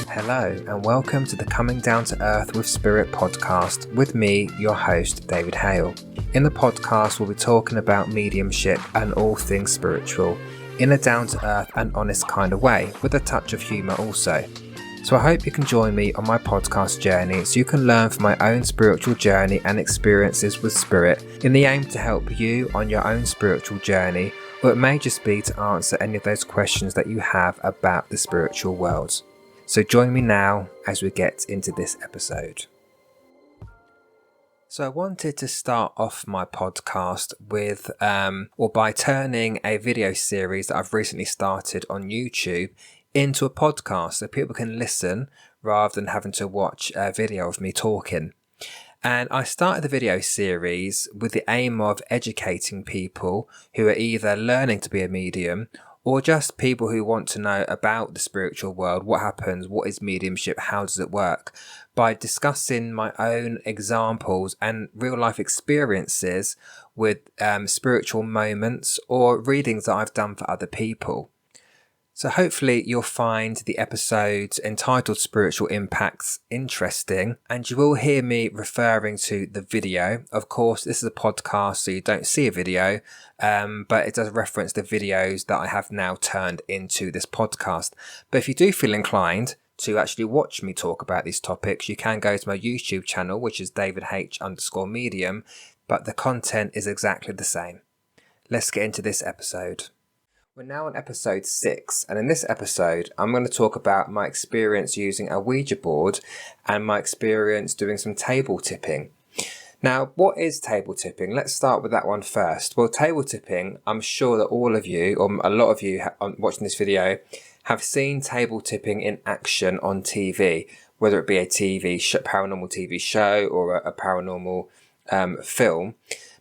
Hello and welcome to the Coming Down to Earth with Spirit podcast with me, your host, David Hale. In the podcast, we'll be talking about mediumship and all things spiritual in a down-to-earth and honest kind of way, with a touch of humour also. So I hope you can join me on my podcast journey so you can learn from my own spiritual journey and experiences with spirit in the aim to help you on your own spiritual journey, or it may just be to answer any of those questions that you have about the spiritual world. So join me now as we get into this episode. So I wanted to start off my podcast with, by turning a video series that I've recently started on YouTube into a podcast so people can listen rather than having to watch a video of me talking. And I started the video series with the aim of educating people who are either learning to be a medium or just people who want to know about the spiritual world, what happens, what is mediumship, how does it work, by discussing my own examples and real life experiences with spiritual moments or readings that I've done for other people. So hopefully you'll find the episodes entitled Spiritual Impacts interesting, and you will hear me referring to the video. Of course, this is a podcast, so you don't see a video, but it does reference the videos that I have now turned into this podcast. But if you do feel inclined to actually watch me talk about these topics, you can go to my YouTube channel, which is davidh_medium, but the content is exactly the same. Let's get into this episode. We're now on episode 6, and in this episode I'm going to talk about my experience using a Ouija board and my experience doing some table tipping. Now, what is table tipping? Let's start with that one first. Well, table tipping, I'm sure that all of you, or a lot of you watching this video, have seen table tipping in action on TV, whether it be a paranormal TV show or a paranormal film.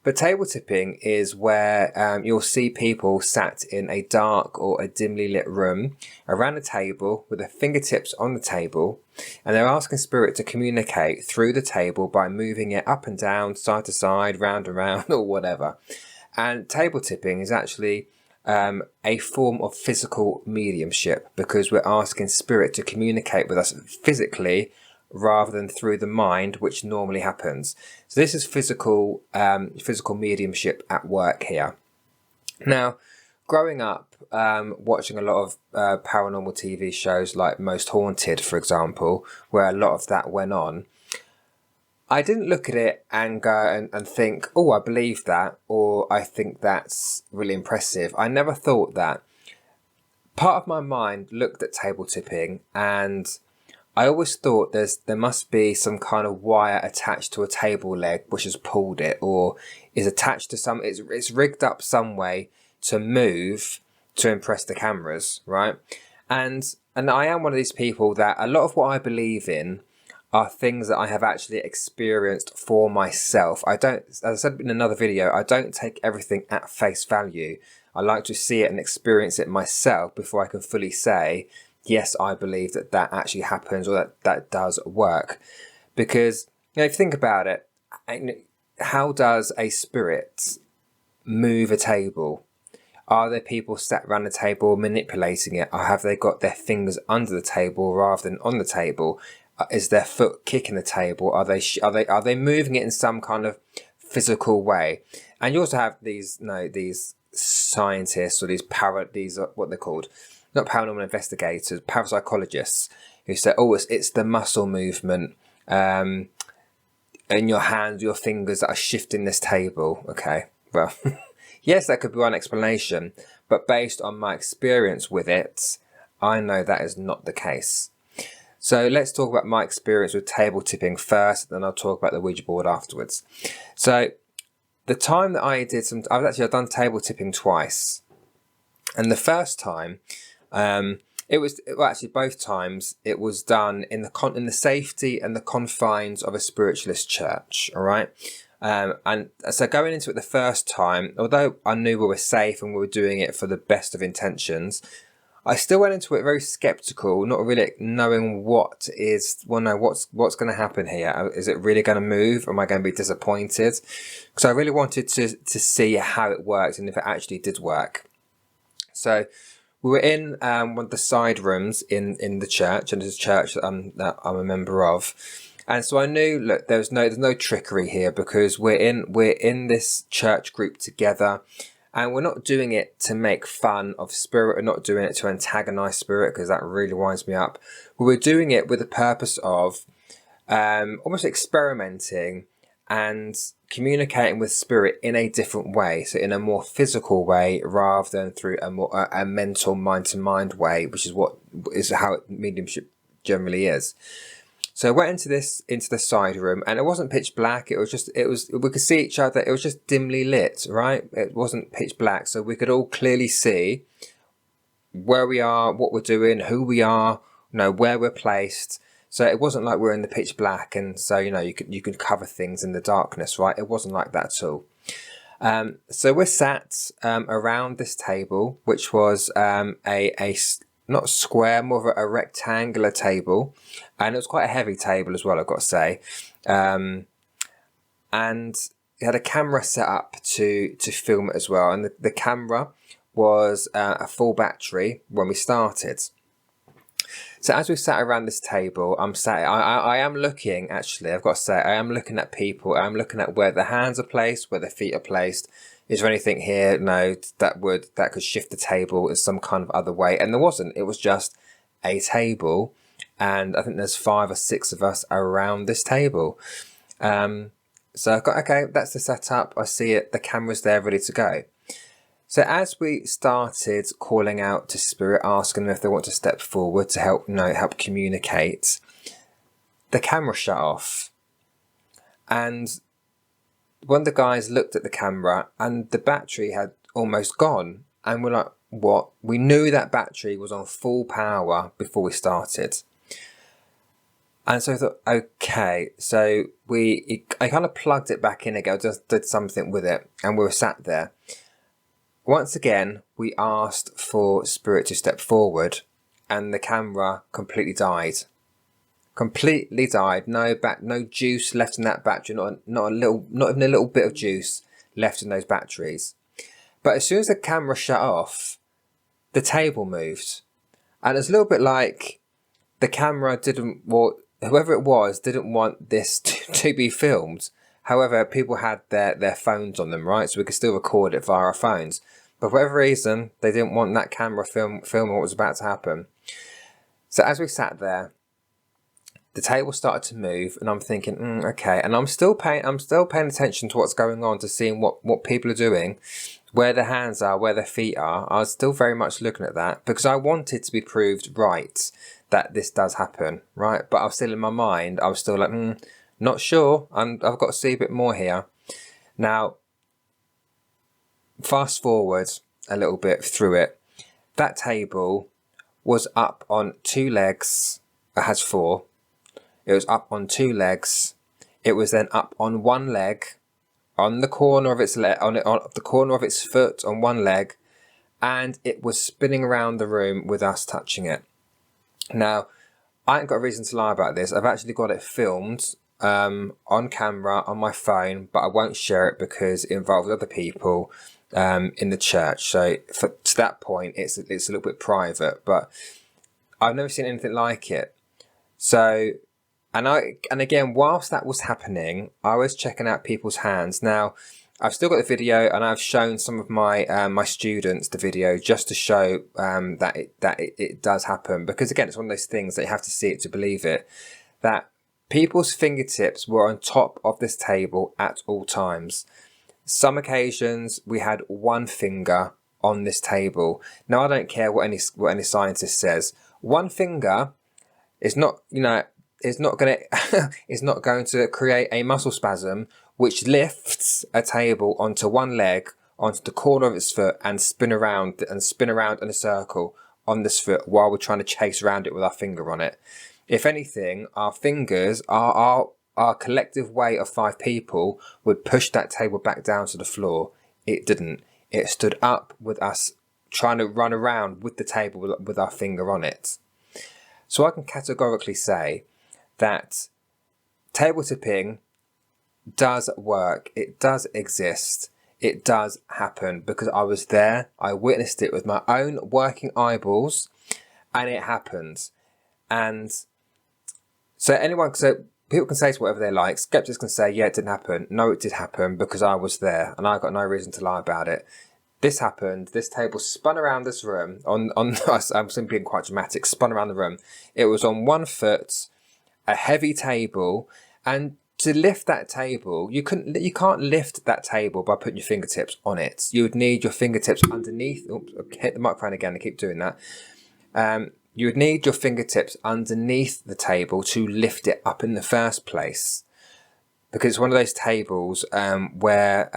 But table tipping is where you'll see people sat in a dark or a dimly lit room around a table with their fingertips on the table, and they're asking spirit to communicate through the table by moving it up and down, side to side, round and round, or whatever. And table tipping is actually a form of physical mediumship, because we're asking spirit to communicate with us physically rather than through the mind, which normally happens. So this is physical mediumship at work here. Now, growing up, watching a lot of paranormal TV shows like Most Haunted, for example, where a lot of that went on, I didn't look at it and go and think, oh, I believe that, or I think that's really impressive. I never thought that. Part of my mind looked at table tipping, and I always thought there must be some kind of wire attached to a table leg which has pulled it, or is attached to it's rigged up some way to move to impress the cameras, right? And I am one of these people that a lot of what I believe in are things that I have actually experienced for myself. I don't, as I said in another video, I don't take everything at face value. I like to see it and experience it myself before I can fully say, yes, I believe that actually happens, or that does work. Because, if you think about it, how does a spirit move a table? Are there people sat around the table manipulating it? Or have they got their fingers under the table rather than on the table? Is their foot kicking the table? Are they moving it in some kind of physical way? And you also have these scientists, or these what they're called, not paranormal investigators, parapsychologists, who say, oh, it's the muscle movement in your hands, your fingers that are shifting this table. Okay, well, yes, that could be one explanation, but based on my experience with it, I know that is not the case. So let's talk about my experience with table tipping first, then I'll talk about the Ouija board afterwards. So the time that I've done table tipping twice. And the first time, both times it was done in the safety and the confines of a spiritualist church. All right. And so going into it the first time, although I knew we were safe and we were doing it for the best of intentions, I still went into it very skeptical, not really knowing what's going to happen here. Is it really going to move? Am I going to be disappointed? Because I really wanted to see how it worked and if it actually did work. So we were in one of the side rooms in the church, and there's a church that I'm a member of. And so I knew, look, there's no trickery here, because we're in this church group together. And we're not doing it to make fun of spirit. We're not doing it to antagonize spirit, because that really winds me up. But we're doing it with the purpose of almost experimenting and communicating with spirit in a different way. So in a more physical way, rather than through a mental mind-to-mind way, which is how mediumship generally is. So I went into the side room, and it wasn't pitch black. We could see each other. It was just dimly lit, right? It wasn't pitch black. So we could all clearly see where we are, what we're doing, who we are, where we're placed. So it wasn't like we're in the pitch black. And so, you could cover things in the darkness, right? It wasn't like that at all. So we're sat around this table, which was not square, more of a rectangular table, and it was quite a heavy table as well, I've got to say. And it had a camera set up to film it as well, and the camera was a full battery when we started. So as we sat around this table, I am looking, actually, I've got to say, I am looking at people. I'm looking at where the hands are placed, where the feet are placed. Is there anything here? No, that could shift the table in some kind of other way. And there wasn't. It was just a table. And I think there's 5 or 6 of us around this table. So I got, okay, that's the setup. I see it. The camera's there ready to go. So as we started calling out to spirit, asking them if they want to step forward to help communicate, the camera shut off. And one of the guys looked at the camera, and the battery had almost gone. And we're like, what? We knew that battery was on full power before we started. And so I thought, okay, so I kind of plugged it back in again, just did something with it, and we were sat there. Once again, we asked for spirit to step forward, and the camera completely died. Completely died. No juice left in that battery. Not even a little bit of juice left in those batteries. But as soon as the camera shut off, the table moved, and it's a little bit like the camera whoever it was didn't want this to be filmed. However, people had their phones on them, right? So we could still record it via our phones. But for whatever reason, they didn't want that camera filming what was about to happen. So as we sat there, the table started to move, and I'm thinking, okay. And I'm still paying attention to what's going on, to seeing what people are doing, where their hands are, where their feet are. I was still very much looking at that, because I wanted to be proved right that this does happen, right? But I was still in my mind, I was still like, not sure. I've got to see a bit more here. Now, fast forward a little bit through it. That table was up on 2 legs. It has 4. It was up on 2 legs. It was then up on 1 leg, on the corner of its on the corner of its foot on 1 leg, and it was spinning around the room with us touching it. Now, I ain't got a reason to lie about this. I've actually got it filmed on camera on my phone, but I won't share it because it involves other people in the church. So to that point, it's a little bit private. But I've never seen anything like it. So. And again, whilst that was happening, I was checking out people's hands. Now, I've still got the video, and I've shown some of my my students the video just to show that it does happen. Because again, it's one of those things that you have to see it to believe it. That people's fingertips were on top of this table at all times. Some occasions we had 1 finger on this table. Now, I don't care what any scientist says. 1 finger is not, is not going to create a muscle spasm which lifts a table onto 1 leg, onto the corner of its foot, and spin around in a circle on this foot while we're trying to chase around it with our finger on it. If anything, our fingers, our collective weight of 5 people would push that table back down to the floor. It didn't. It stood up with us trying to run around with the table with our finger on it. So I can categorically say that table tipping does work. It does exist. It does happen because I was there. I witnessed it with my own working eyeballs, and it happened. And so people can say to whatever they like. Skeptics can say, yeah, it didn't happen. No, it did happen because I was there and I got no reason to lie about it. This happened. This table spun around this room on I'm simply being quite dramatic, spun around the room. It was on one foot, a heavy table, and to lift that table, you can't lift that table by putting your fingertips on it. You would need your fingertips underneath. Oops, hit the microphone again. I keep doing that. You would need your fingertips underneath the table to lift it up in the first place, because it's one of those tables where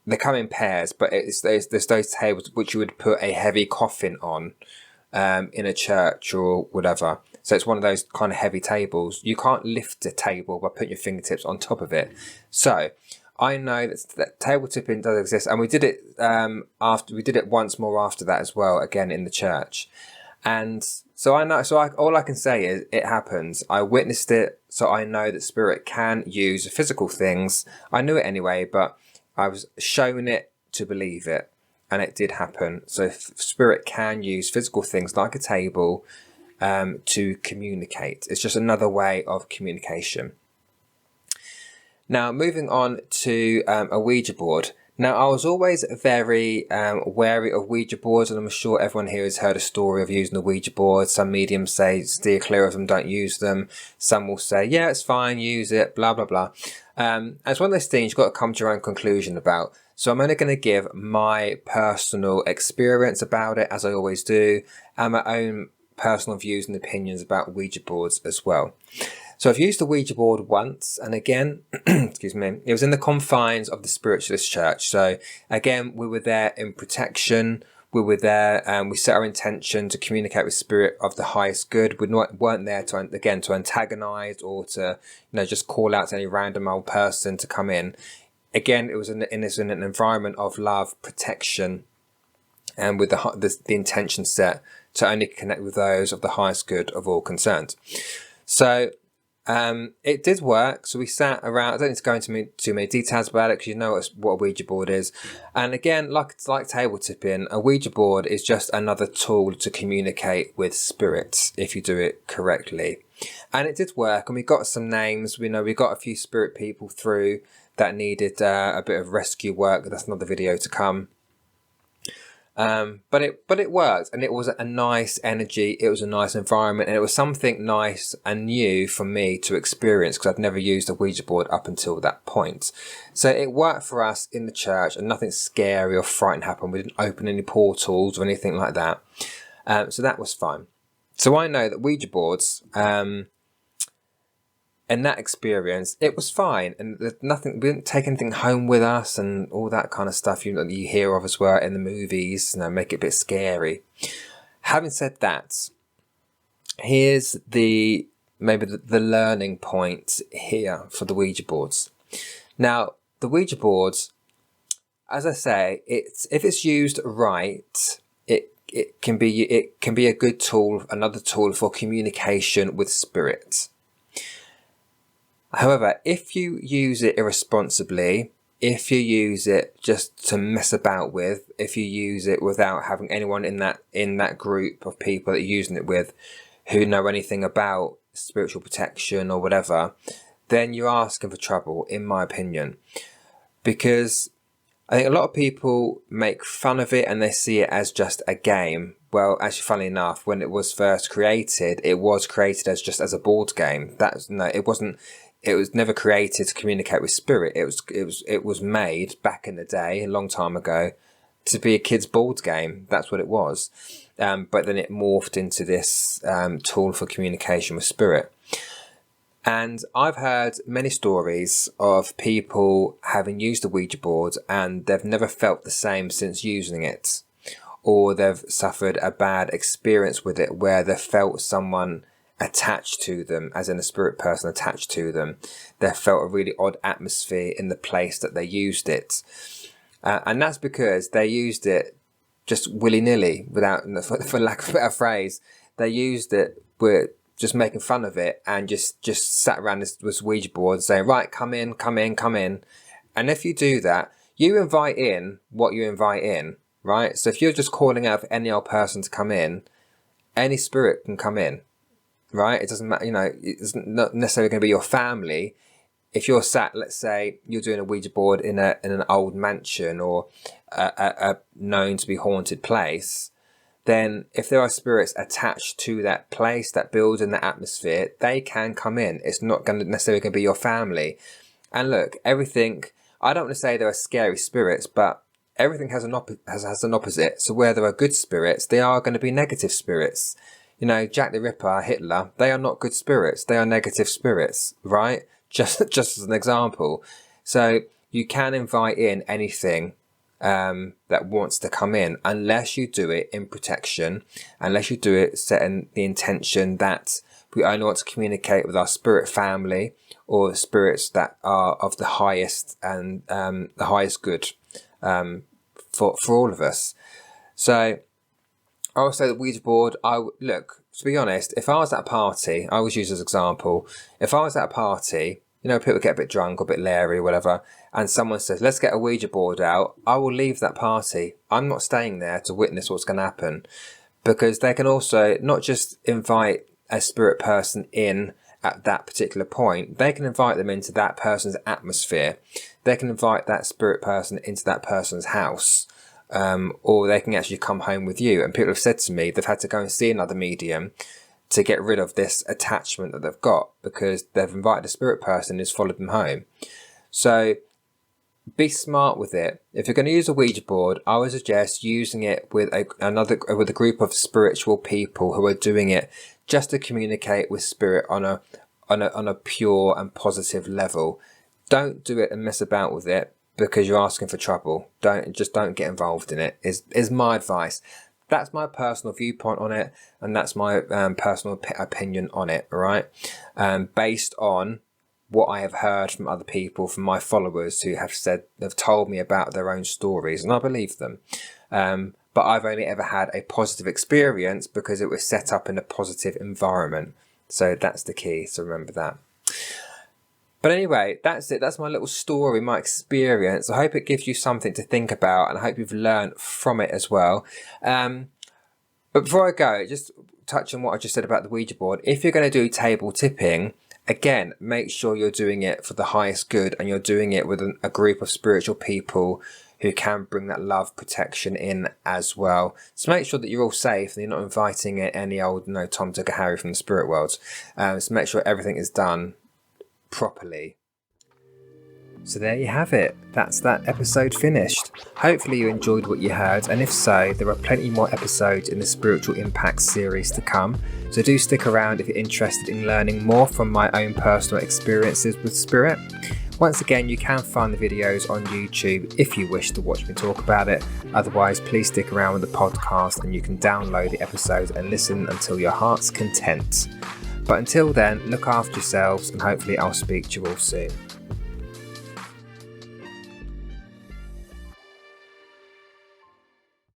they come in pairs, but there's those tables which you would put a heavy coffin on in a church or whatever. So it's one of those kind of heavy tables. You can't lift a table by putting your fingertips on top of it. So I know that table tipping does exist, and we did it we did it once more after that as well, again in the church. And so I know. So all I can say is it happens. I witnessed it, so I know that spirit can use physical things. I knew it anyway, but I was shown it to believe it, and it did happen. So spirit can use physical things like a table to communicate. It's just another way of communication. Now, moving on to a Ouija board. Now, I was always very wary of Ouija boards, and I'm sure everyone here has heard a story of using a Ouija board. Some mediums say steer clear of them, don't use them. Some will say, yeah, it's fine, use it, blah, blah, blah. It's one of those things you've got to come to your own conclusion about. So I'm only going to give my personal experience about it, as I always do, and my own personal views and opinions about Ouija boards as well. So I've used the Ouija board once, and again, excuse me, it was in the confines of the Spiritualist Church. So again, we were there in protection. We were there and we set our intention to communicate with spirit of the highest good. We weren't there to antagonize or to, just call out to any random old person to come in. Again, it was in an environment of love, protection, and with the intention set to only connect with those of the highest good of all concerned. So it did work. So we sat around. I don't need to go into too many details about it because you know what a Ouija board is. And again, like table tipping, a Ouija board is just another tool to communicate with spirits if you do it correctly. And it did work. And we got some names. We got a few spirit people through that needed a bit of rescue work. That's another video to come. But it worked, and it was a nice energy. It was a nice environment, and it was something nice and new for me to experience because I'd never used a Ouija board up until that point. So it worked for us in the church, and nothing scary or frightening happened. We didn't open any portals or anything like that. So that was fine. So I know that Ouija boards, in that experience, it was fine, and there's nothing. We didn't take anything home with us, and all that kind of stuff you hear of as well in the movies. Make it a bit scary. Having said that, here's maybe the learning point here for the Ouija boards. Now, the Ouija boards, as I say, if it's used right, it can be a good tool, another tool for communication with spirit. However, if you use it irresponsibly, if you use it just to mess about with, if you use it without having anyone in that group of people that you're using it with who know anything about spiritual protection or whatever, then you're asking for trouble, in my opinion. Because I think a lot of people make fun of it and they see it as just a game. Well, actually, funnily enough, when it was first created, it was created as a board game. It wasn't. It was never created to communicate with spirit. It was made back in the day, a long time ago, to be a kid's board game. That's what it was. But then it morphed into this tool for communication with spirit. And I've heard many stories of people having used the Ouija board and they've never felt the same since using it. Or they've suffered a bad experience with it where they felt someone attached to them, as in a spirit person attached to them. They felt a really odd atmosphere in the place that they used it. And that's because they used it just willy-nilly, without, for lack of a better phrase. They used it, were just making fun of it, and just sat around this Ouija board saying, right, come in. And if you do that, you invite in what you invite in, right? So if you're just calling out for any old person to come in, any spirit can come in, right? It doesn't matter, it's not necessarily going to be your family. If you're sat, let's say you're doing a Ouija board in an old mansion or a known to be haunted place, then if there are spirits attached to that place, that building, that atmosphere, they can come in. It's not going to necessarily going to be your family. And look, everything, I don't want to say there are scary spirits, but everything has an opposite. So where there are good spirits, they are going to be negative spirits. Jack the Ripper, Hitler, they are not good spirits. They are negative spirits, right? Just as an example. So you can invite in anything that wants to come in, unless you do it in protection, unless you do it setting the intention that we only want to communicate with our spirit family or spirits that are of the highest and the highest good for all of us. So also the Ouija board, look, to be honest, if I was at a party, I always use as an example, if I was at a party, people get a bit drunk or a bit leery or whatever, and someone says, let's get a Ouija board out, I will leave that party. I'm not staying there to witness what's going to happen, because they can also not just invite a spirit person in at that particular point, they can invite them into that person's atmosphere. They can invite that spirit person into that person's house, or they can actually come home with you. And people have said to me they've had to go and see another medium to get rid of this attachment that they've got, because they've invited a spirit person who's followed them home. So be smart with it. If you're going to use a Ouija board, I would suggest using it with a group of spiritual people who are doing it just to communicate with spirit on a pure and positive level. Don't do it and mess about with it, because you're asking for trouble. Don't get involved in it, is my advice. That's my personal viewpoint on it, and that's my personal opinion on it, all right? Based on what I have heard from other people, from my followers who have told me about their own stories, and I believe them. But I've only ever had a positive experience because it was set up in a positive environment. So that's the key, so remember that. But anyway, that's it. That's my little story, my experience. I hope it gives you something to think about, and I hope you've learned from it as well. But before I go, just touch on what I just said about the Ouija board. If you're going to do table tipping, again, make sure you're doing it for the highest good, and you're doing it with a group of spiritual people who can bring that love protection in as well. So make sure that you're all safe and you're not inviting any old Tom, Dick, or Harry from the spirit world. So make sure everything is done properly. So there you have it. That's that episode finished. Hopefully you enjoyed what you heard, and if so, there are plenty more episodes in the Spiritual Impact series to come. So do stick around if you're interested in learning more from my own personal experiences with spirit. Once again, you can find the videos on YouTube if you wish to watch me talk about it. Otherwise, please stick around with the podcast and you can download the episodes and listen until your heart's content. But until then, look after yourselves, and hopefully I'll speak to you all soon.